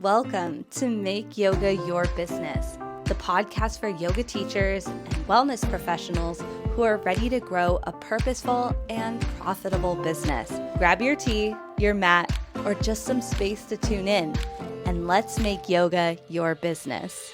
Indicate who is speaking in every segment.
Speaker 1: Welcome to Make Yoga Your Business, the podcast for yoga teachers and wellness professionals who are ready to grow a purposeful and profitable business. Grab your tea, your mat, or just some space to tune in, and let's make yoga your business.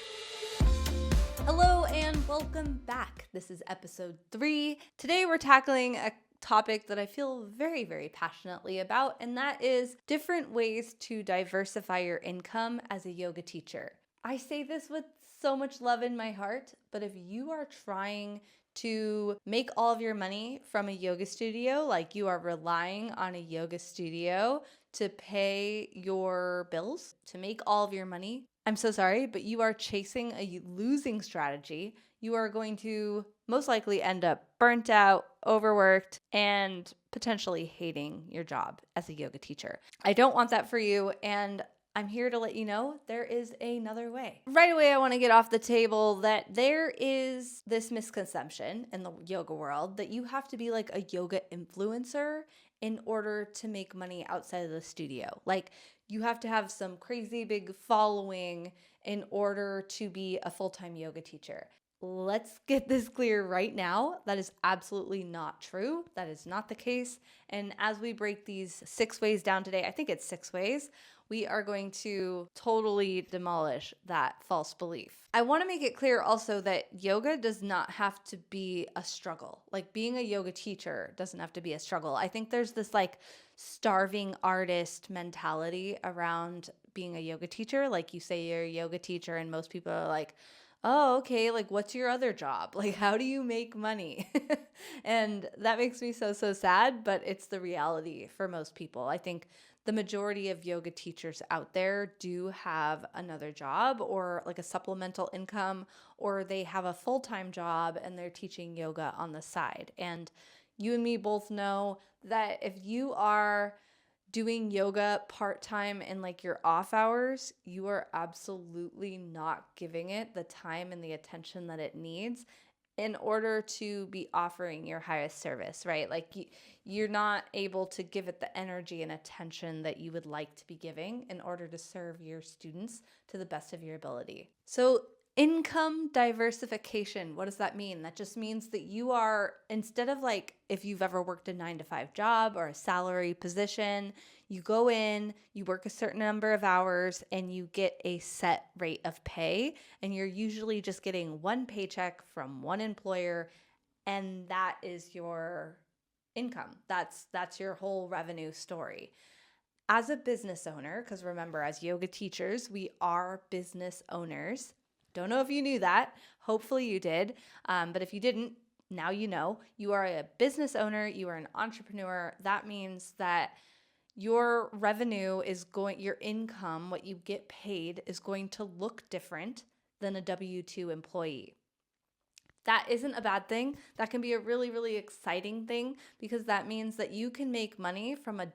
Speaker 1: Hello and welcome back. This is episode 3. Today we're tackling a topic that I feel very, very passionately about, and that is different ways to diversify your income as a yoga teacher. I say this with so much love in my heart, but if you are trying to make all of your money from a yoga studio, like you are relying on a yoga studio to pay your bills, to make all of your money, I'm so sorry, but you are chasing a losing strategy. You are going to most likely end up burnt out, overworked, and potentially hating your job as a yoga teacher. I don't want that for you, and I'm here to let you know there is another way. Right away, I want to get off the table that there is this misconception in the yoga world that you have to be like a yoga influencer in order to make money outside of the studio. Like you have to have some crazy big following in order to be a full-time yoga teacher. Let's get this clear right now. That is absolutely not true. That is not the case. And as we break these 6 ways down today, I think it's 6 ways, we are going to totally demolish that false belief. I want to make it clear also that yoga does not have to be a struggle. Like being a yoga teacher doesn't have to be a struggle. I think there's this like starving artist mentality around being a yoga teacher. Like you say you're a yoga teacher and most people are like, oh, okay, like what's your other job? Like how do you make money? And that makes me so sad, but it's the reality for most people. I think the majority of yoga teachers out there do have another job or like a supplemental income, or they have a full-time job and they're teaching yoga on the side. And you and me both know that if you are doing yoga part-time in like your off hours, you are absolutely not giving it the time and the attention that it needs in order to be offering your highest service, right? Like you're not able to give it the energy and attention that you would like to be giving in order to serve your students to the best of your ability. So income diversification, what does that mean? That just means that you are, instead of like if you've ever worked a 9-to-5 job or a salary position, you go in, you work a certain number of hours, and you get a set rate of pay, and you're usually just getting one paycheck from one employer, and that is your income. That's your whole revenue story. As a business owner, because remember, as yoga teachers, we are business owners. Don't know if you knew that. Hopefully you did. But if you didn't, now you know. You are a business owner. You are an entrepreneur. That means that your revenue your income, what you get paid, is going to look different than a W-2 employee. That isn't a bad thing. That can be a really, really exciting thing because that means that you can make money from a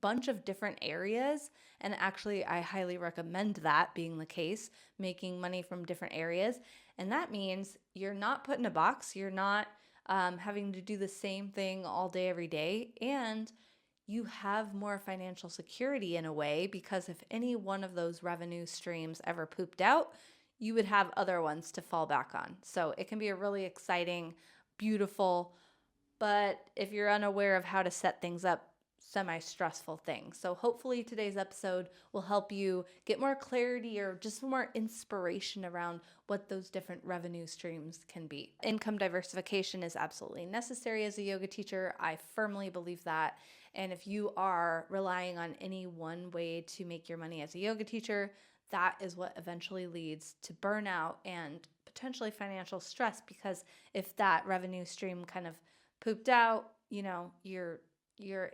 Speaker 1: bunch of different areas. And actually, I highly recommend that being the case, making money from different areas. And that means you're not put in a box. You're not having to do the same thing all day, every day. And you have more financial security in a way because if any one of those revenue streams ever pooped out, you would have other ones to fall back on. So it can be a really exciting, beautiful, but if you're unaware of how to set things up, semi-stressful thing. So hopefully today's episode will help you get more clarity or just more inspiration around what those different revenue streams can be. Income diversification is absolutely necessary as a yoga teacher. I firmly believe that. And if you are relying on any one way to make your money as a yoga teacher, that is what eventually leads to burnout and potentially financial stress, because if that revenue stream kind of pooped out, you're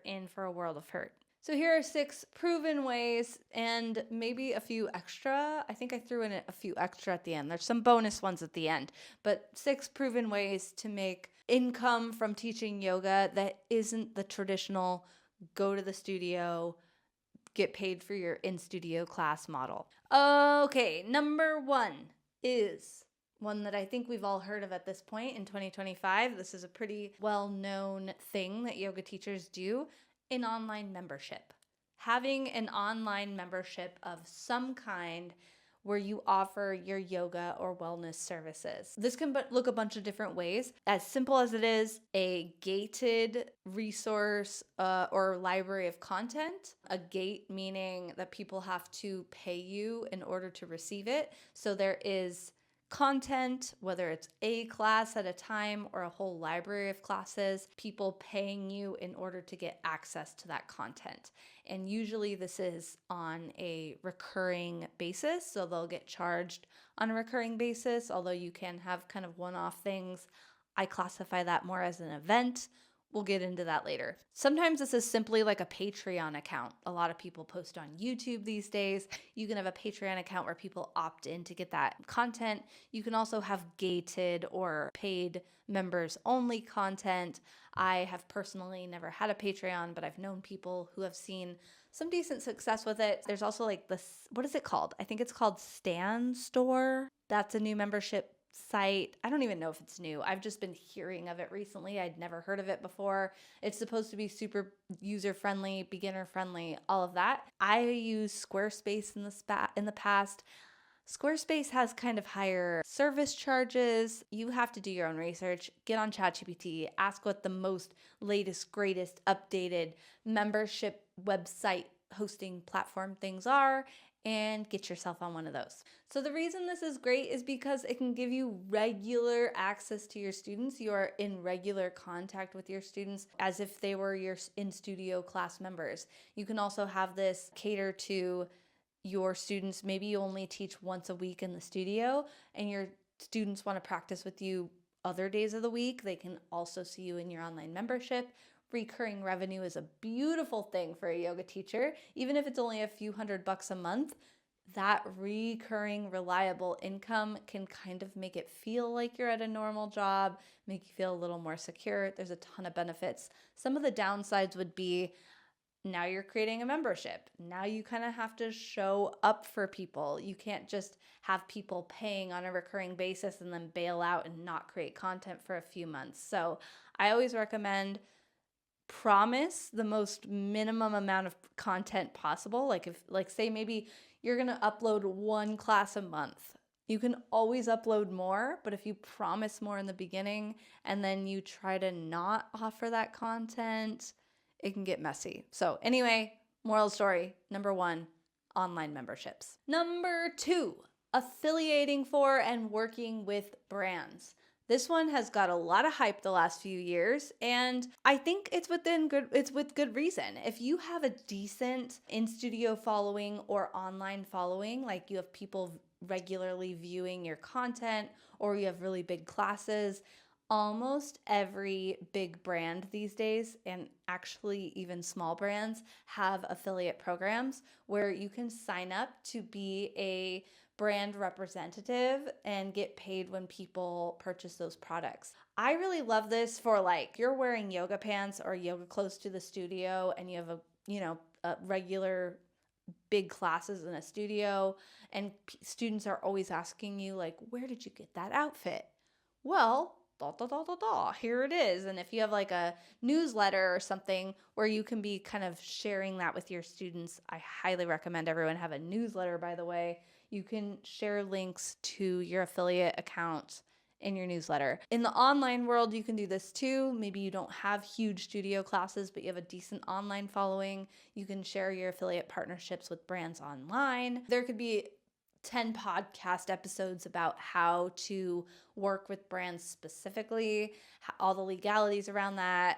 Speaker 1: in for a world of hurt. So here are 6 proven ways and maybe a few extra. I think I threw in a few extra at the end. There's some bonus ones at the end, but 6 proven ways to make income from teaching yoga that isn't the traditional go to the studio, get paid for your in-studio class model. Okay, number 1 is one that I think we've all heard of at this point in 2025. This is a pretty well-known thing that yoga teachers do, an online membership. having an online membership of some kind where you offer your yoga or wellness services. This can look a bunch of different ways. As simple as it is, a gated resource or library of content. A gate meaning that people have to pay you in order to receive it. So there is content, whether it's a class at a time or a whole library of classes, people paying you in order to get access to that content. And usually this is on a recurring basis, so they'll get charged on a recurring basis, although you can have kind of one-off things. I classify that more as an event. We'll get into that later. Sometimes this is simply like a Patreon account. A lot of people post on YouTube these days. You can have a Patreon account where people opt in to get that content. You can also have gated or paid members only content. I have personally never had a Patreon, but I've known people who have seen some decent success with it. There's also like this, what is it called? I think it's called Stan Store. That's a new membership site. I don't even know if it's new. I've just been hearing of it recently. I'd never heard of it before. It's supposed to be super user-friendly, beginner-friendly, all of that. I use Squarespace in the past. Squarespace has kind of higher service charges. You have to do your own research. Get on ChatGPT, ask what the most latest, greatest, updated membership website hosting platform things are, and get yourself on one of those. So the reason this is great is because it can give you regular access to your students. You are in regular contact with your students as if they were your in-studio class members. You can also have this cater to your students. Maybe you only teach once a week in the studio and your students want to practice with you other days of the week. They can also see you in your online membership. Recurring revenue is a beautiful thing for a yoga teacher. Even if it's only a few $100 a month, that recurring reliable income can kind of make it feel like you're at a normal job, make you feel a little more secure. There's a ton of benefits. Some of the downsides would be now you're creating a membership. Now you kind of have to show up for people. You can't just have people paying on a recurring basis and then bail out and not create content for a few months. So I always recommend promise the most minimum amount of content possible. Like say maybe you're going to upload one class a month. You can always upload more, but if you promise more in the beginning and then you try to not offer that content, it can get messy. So anyway, moral story, number 1, online memberships. Number 2, affiliating for and working with brands. This one has got a lot of hype the last few years, and I think it's with good reason. If you have a decent in-studio following or online following, like you have people regularly viewing your content or you have really big classes, almost every big brand these days, and actually even small brands, have affiliate programs where you can sign up to be a brand representative and get paid when people purchase those products. I really love this for like you're wearing yoga pants or yoga clothes to the studio and you have a regular big classes in a studio, and students are always asking you like, where did you get that outfit? Well, here it is. And if you have like a newsletter or something where you can be kind of sharing that with your students, I highly recommend everyone have a newsletter, by the way. You can share links to your affiliate account in your newsletter. In the online world, you can do this too. Maybe you don't have huge studio classes, but you have a decent online following. You can share your affiliate partnerships with brands online. There could be 10 podcast episodes about how to work with brands specifically, all the legalities around that,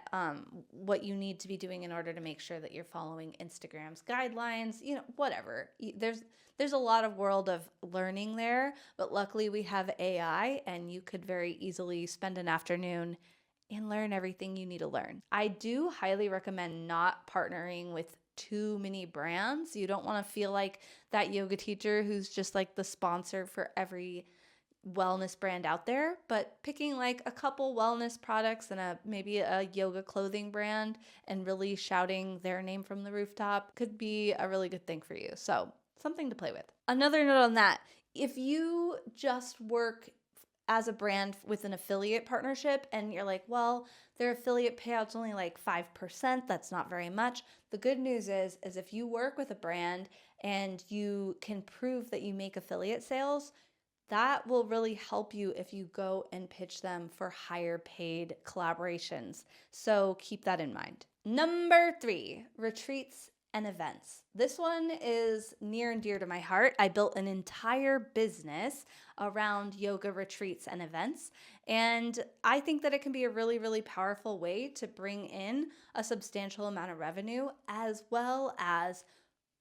Speaker 1: what you need to be doing in order to make sure that you're following Instagram's guidelines, whatever. There's a lot of world of learning there, but luckily we have AI and you could very easily spend an afternoon and learn everything you need to learn. I do highly recommend not partnering with too many brands. You don't want to feel like that yoga teacher who's just like the sponsor for every wellness brand out there, but picking like a couple wellness products and maybe a yoga clothing brand and really shouting their name from the rooftop could be a really good thing for you. So something to play with. Another note on that, if you just work as a brand with an affiliate partnership and you're like, well, their affiliate payout's only like 5%, that's not very much. The good news is if you work with a brand and you can prove that you make affiliate sales, that will really help you if you go and pitch them for higher paid collaborations. So keep that in mind. Number 3, retreats and events. This one is near and dear to my heart. I built an entire business around yoga retreats and events, and I think that it can be a really, really powerful way to bring in a substantial amount of revenue, as well as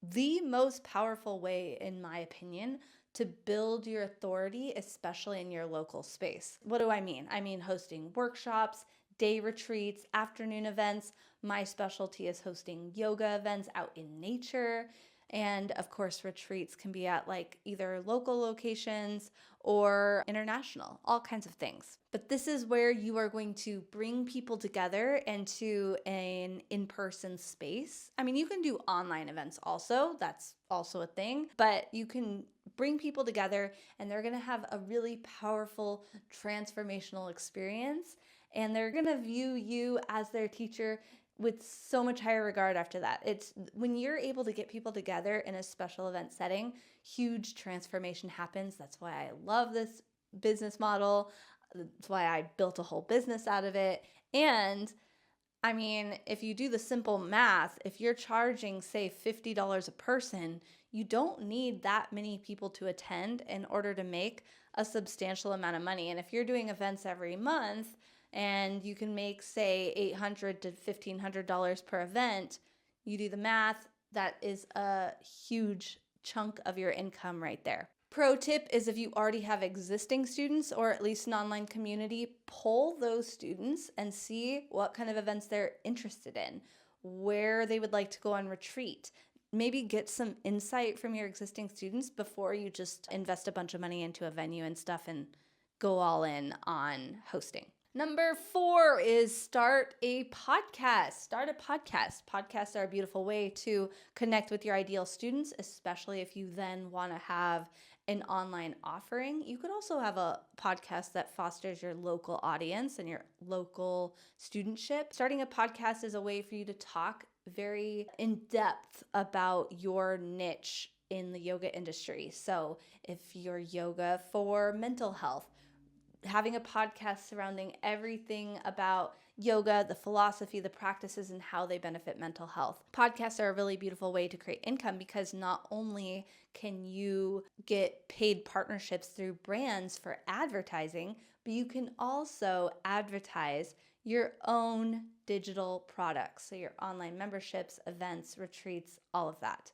Speaker 1: the most powerful way, in my opinion, to build your authority, especially in your local space. What do I mean? I mean hosting workshops, day retreats, afternoon events. My specialty is hosting yoga events out in nature. And of course, retreats can be at like either local locations or international, all kinds of things. But this is where you are going to bring people together into an in-person space. I mean, you can do online events also, that's also a thing, but you can bring people together and they're gonna have a really powerful transformational experience, and they're gonna view you as their teacher with so much higher regard after that. It's when you're able to get people together in a special event setting, huge transformation happens. That's why I love this business model. That's why I built a whole business out of it. And I mean, if you do the simple math, if you're charging, say, $50 a person, you don't need that many people to attend in order to make a substantial amount of money. And if you're doing events every month, and you can make, say, $800 to $1,500 per event, you do the math, that is a huge chunk of your income right there. Pro tip is if you already have existing students or at least an online community, poll those students and see what kind of events they're interested in, where they would like to go on retreat. Maybe get some insight from your existing students before you just invest a bunch of money into a venue and stuff and go all in on hosting. Number 4 is start a podcast. Start a podcast. Podcasts are a beautiful way to connect with your ideal students, especially if you then want to have an online offering. You could also have a podcast that fosters your local audience and your local studentship. Starting a podcast is a way for you to talk very in depth about your niche in the yoga industry. So if you're yoga for mental health, having a podcast surrounding everything about yoga, the philosophy, the practices, and how they benefit mental health. Podcasts are a really beautiful way to create income because not only can you get paid partnerships through brands for advertising, but you can also advertise your own digital products. So your online memberships, events, retreats, all of that.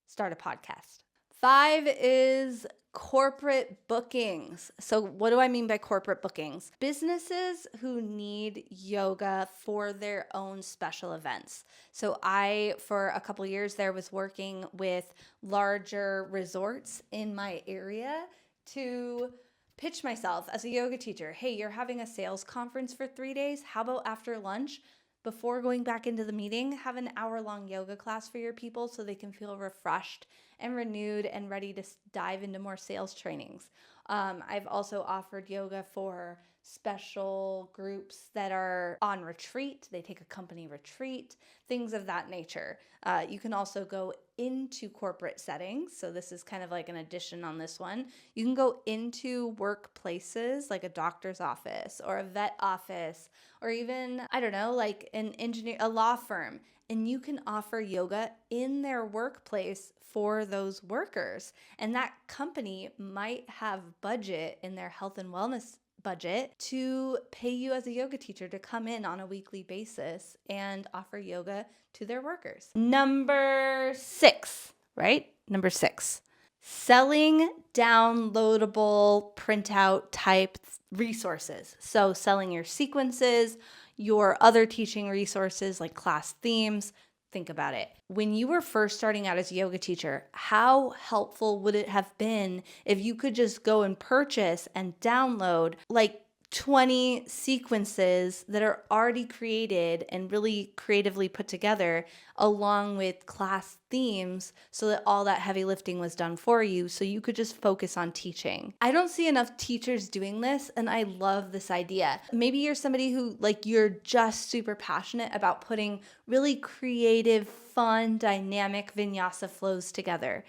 Speaker 1: Start a podcast. 5 is corporate bookings. So what do I mean by corporate bookings? Businesses who need yoga for their own special events. So I, for a couple years there, was working with larger resorts in my area to pitch myself as a yoga teacher. Hey, you're having a sales conference for 3 days. How about after lunch, before going back into the meeting, have an hour-long yoga class for your people so they can feel refreshed and renewed and ready to dive into more sales trainings. I've also offered yoga for special groups that are on retreat. They take a company retreat, things of that nature. You can also go into corporate settings. So this is kind of like an addition on this one. You can go into workplaces like a doctor's office or a vet office, or even, I don't know, like an engineer, a law firm, and you can offer yoga in their workplace for those workers. And that company might have budget in their health and wellness budget to pay you as a yoga teacher to come in on a weekly basis and offer yoga to their workers. Number 6, right? Number 6, selling downloadable printout type resources. So selling your sequences, your other teaching resources like class themes. Think about it. When you were first starting out as a yoga teacher, how helpful would it have been if you could just go and purchase and download like 20 sequences that are already created and really creatively put together along with class themes so that all that heavy lifting was done for you so you could just focus on teaching. I don't see enough teachers doing this, and I love this idea. Maybe you're somebody who you're just super passionate about putting really creative, fun, dynamic vinyasa flows together.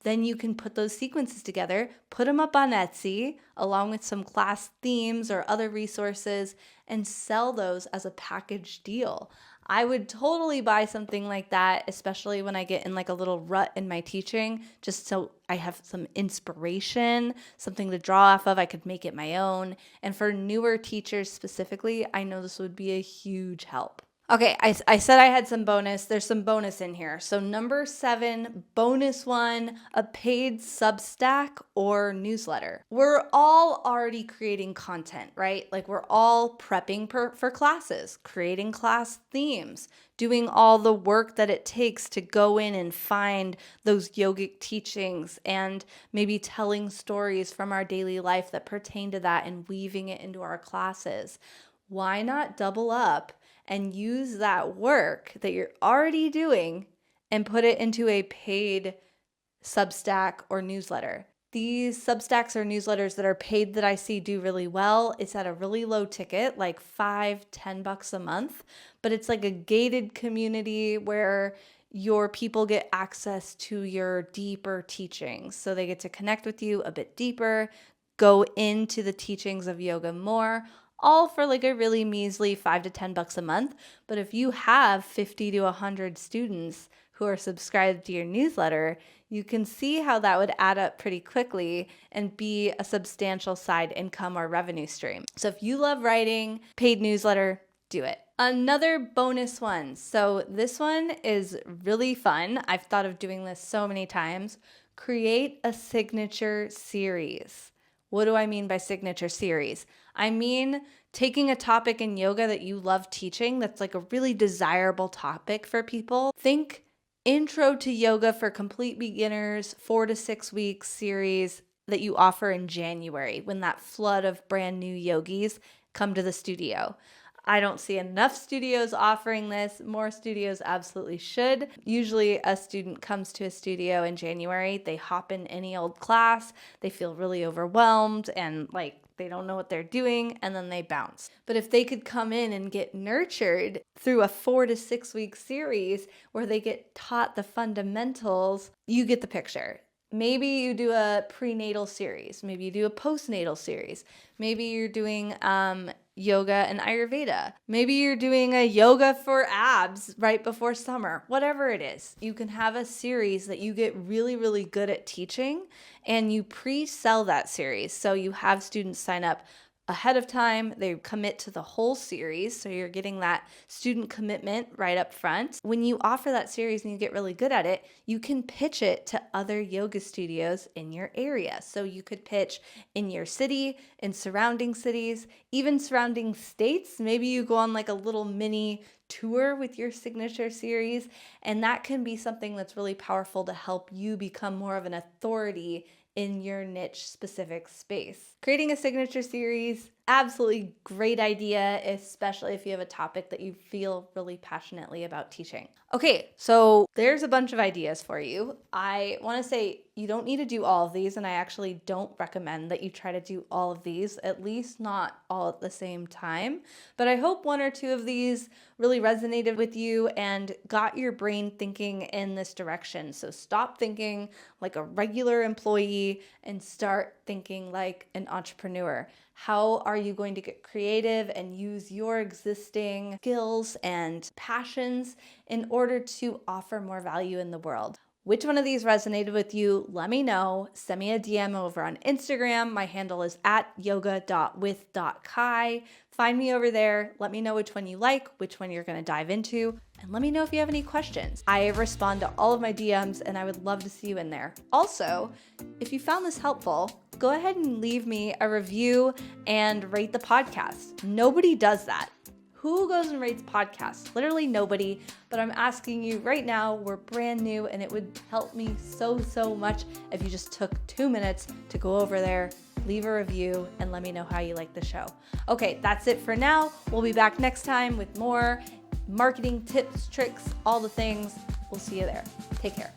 Speaker 1: Then you can put those sequences together, put them up on Etsy along with some class themes or other resources, and sell those as a package deal. I would totally buy something like that, especially when I get in a little rut in my teaching, just so I have some inspiration, something to draw off of. I could make it my own. And for newer teachers specifically, I know this would be a huge help. Okay, I said I had some bonus. There's some bonus in here. So number 7, bonus 1, a paid Substack or newsletter. We're all already creating content, right? We're all prepping for classes, creating class themes, doing all the work that it takes to go in and find those yogic teachings and maybe telling stories from our daily life that pertain to that and weaving it into our classes. Why not double up and use that work that you're already doing and put it into a paid Substack or newsletter? These Substacks or newsletters that are paid that I see do really well, it's at a really low ticket, like $5-10 a month, but it's like a gated community where your people get access to your deeper teachings. So they get to connect with you a bit deeper, go into the teachings of yoga more, all for a really measly $5-10 a month. But if you have 50 to 100 students who are subscribed to your newsletter, you can see how that would add up pretty quickly and be a substantial side income or revenue stream. So if you love writing, paid newsletter, do it. Another bonus one. So this one is really fun. I've thought of doing this so many times. Create a signature series. What do I mean by signature series? I mean taking a topic in yoga that you love teaching that's a really desirable topic for people. Think Intro to Yoga for Complete Beginners, 4 to 6 weeks series that you offer in January when that flood of brand new yogis come to the studio. I don't see enough studios offering this. More studios absolutely should. Usually a student comes to a studio in January, they hop in any old class, they feel really overwhelmed and they don't know what they're doing, and then they bounce. But if they could come in and get nurtured through a 4 to 6 week series where they get taught the fundamentals, you get the picture. Maybe you do a prenatal series. Maybe you do a postnatal series. Maybe you're doing yoga and Ayurveda. Maybe you're doing a yoga for abs right before summer. Whatever it is, you can have a series that you get really, really good at teaching, and you pre-sell that series. So you have students sign up ahead of time. They commit to the whole series. So you're getting that student commitment right up front. When you offer that series and you get really good at it, you can pitch it to other yoga studios in your area. So you could pitch in your city, in surrounding cities, even surrounding states. Maybe you go on a little mini tour with your signature series. And that can be something that's really powerful to help you become more of an authority in your niche specific space. Creating a signature series, absolutely great idea, especially if you have a topic that you feel really passionately about teaching. Okay, so there's a bunch of ideas for you. I want to say you don't need to do all of these, and I actually don't recommend that you try to do all of these, at least not all at the same time. But I hope 1 or 2 of these really resonated with you and got your brain thinking in this direction. So stop thinking like a regular employee and start thinking like an entrepreneur. How are you going to get creative and use your existing skills and passions in order to offer more value in the world? Which one of these resonated with you? Let me know. Send me a DM over on Instagram. My handle is @yoga.with.kai. Find me over there. Let me know which one you like, which one you're going to dive into, and let me know if you have any questions. I respond to all of my DMs, and I would love to see you in there. Also, if you found this helpful, go ahead and leave me a review and rate the podcast. Nobody does that. Who goes and rates podcasts? Literally nobody, but I'm asking you right now. We're brand new, and it would help me so much if you just took 2 minutes to go over there, leave a review, and let me know how you like the show. Okay, that's it for now. We'll be back next time with more marketing tips, tricks, all the things. We'll see you there. Take care.